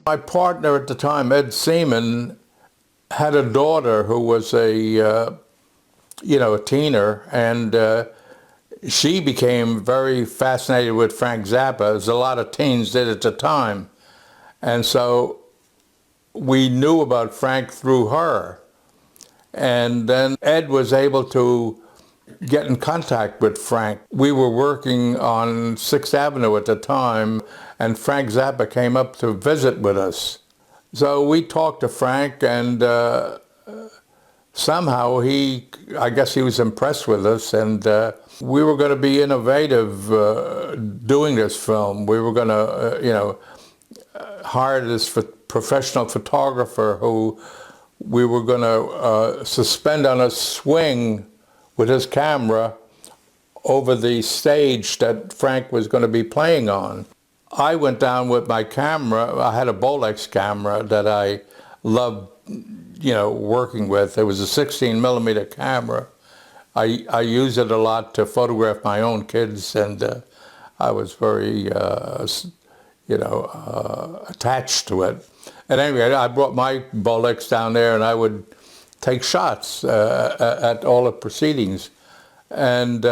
My partner at the time, Ed Seaman, had a daughter who was a teener, and she became very fascinated with Frank Zappa, as a lot of teens did at the time. And so we knew about Frank through her. And then Ed was able to get in contact with Frank. We were working on 6th Avenue at the time, and Frank Zappa came up to visit with us. So we talked to Frank, and somehow I guess he was impressed with us, and we were going to be innovative doing this film. We were going to, hire this professional photographer who we were going to suspend on a swing with his camera over the stage that Frank was going to be playing on. I went down with my camera. I had a Bolex camera that I loved, working with. It was a 16 millimeter camera. I used it a lot to photograph my own kids, and I was very, attached to it. At any rate, I brought my Bolex down there, and I would take shots at all the proceedings. And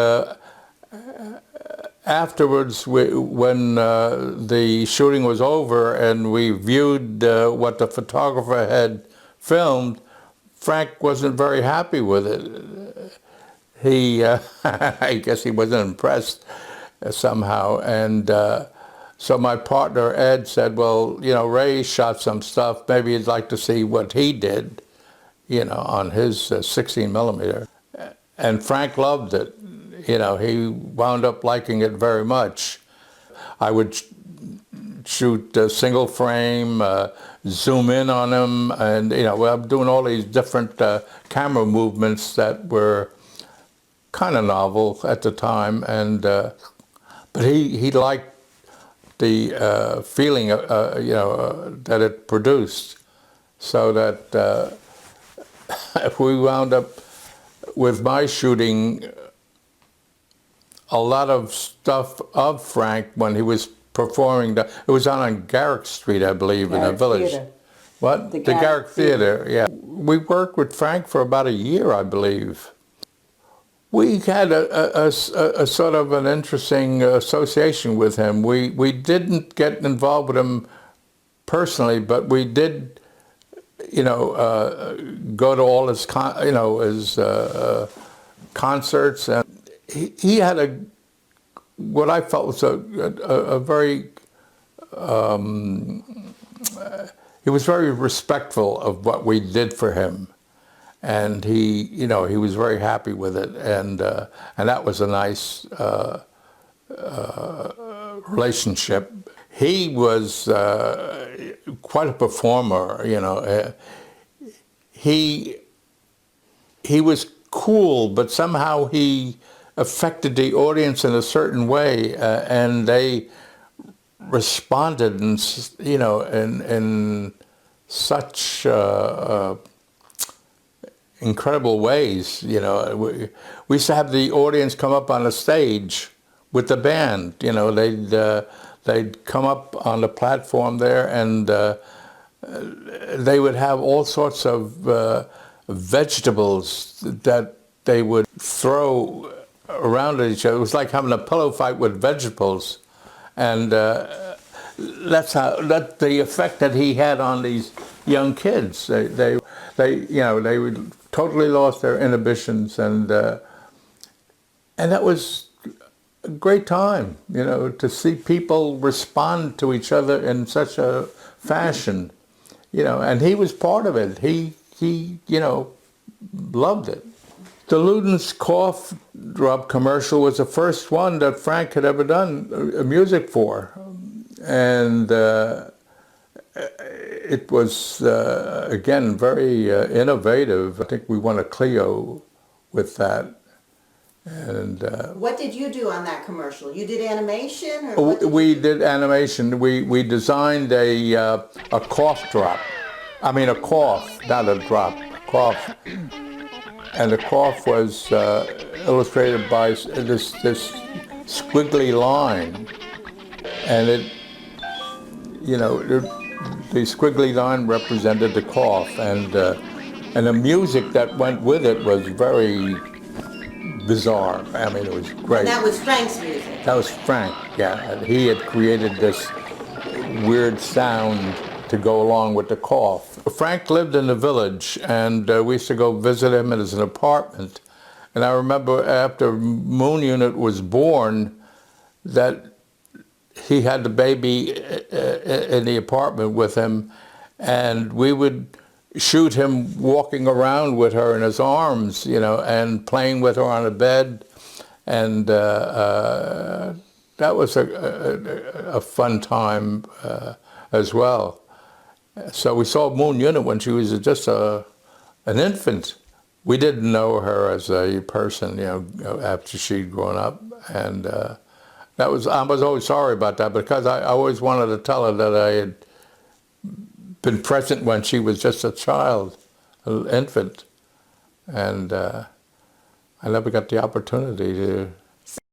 afterwards, when the shooting was over and we viewed what the photographer had filmed, Frank wasn't very happy with it. He, I guess he wasn't impressed somehow. And so my partner, Ed, said, well, Ray shot some stuff. Maybe you'd like to see what he did, on his 16 millimeter. And Frank loved it. He wound up liking it very much. I would shoot single frame, zoom in on him, and I'm doing all these different camera movements that were kind of novel at the time, and but he liked the feeling that it produced, so that we wound up with my shooting a lot of stuff of Frank when he was performing. It was on Garrick Street, I believe, in the village. Theater. What? The Garrick Theater, yeah. We worked with Frank for about a year, I believe. We had a sort of an interesting association with him. We didn't get involved with him personally, but we did, go to all his, his concerts, and he had what I felt was a very, he was very respectful of what we did for him. And he, he was very happy with it, and that was a nice relationship. He was quite a performer, He was cool, but somehow he affected the audience in a certain way, and they responded in, in such incredible ways. We used to have the audience come up on the stage with the band. They'd come up on the platform there, and they would have all sorts of vegetables that they would throw around at each other. It was like having a pillow fight with vegetables, and that's the effect that he had on these young kids. They would totally lost their inhibitions, and that was a great time, to see people respond to each other in such a fashion, and he was part of it. He loved it. The Luden's cough drop commercial was the first one that Frank had ever done music for, and it was, again, very innovative. I think we won a Clio with that. And what did you do on that commercial? You did animation? Or we did animation. We designed a cough drop. I mean a cough, not a drop, a cough. And the cough was illustrated by this squiggly line. And it the squiggly line represented the cough, and the music that went with it was very bizarre. I mean, it was And great. that was Frank's music. That was Frank, yeah. And he had created this weird sound to go along with the cough. Frank lived in the village, and we used to go visit him in his apartment. And I remember after Moon Unit was born, that he had the baby in the apartment with him, and we would shoot him walking around with her in his arms, you know, and playing with her on the bed. And that was a fun time as well. So we saw Moon Unit when she was just an infant. We didn't know her as a person, you know, after she'd grown up. And I was always sorry about that, because I always wanted to tell her that I had been present when she was just a child, an infant. And I never got the opportunity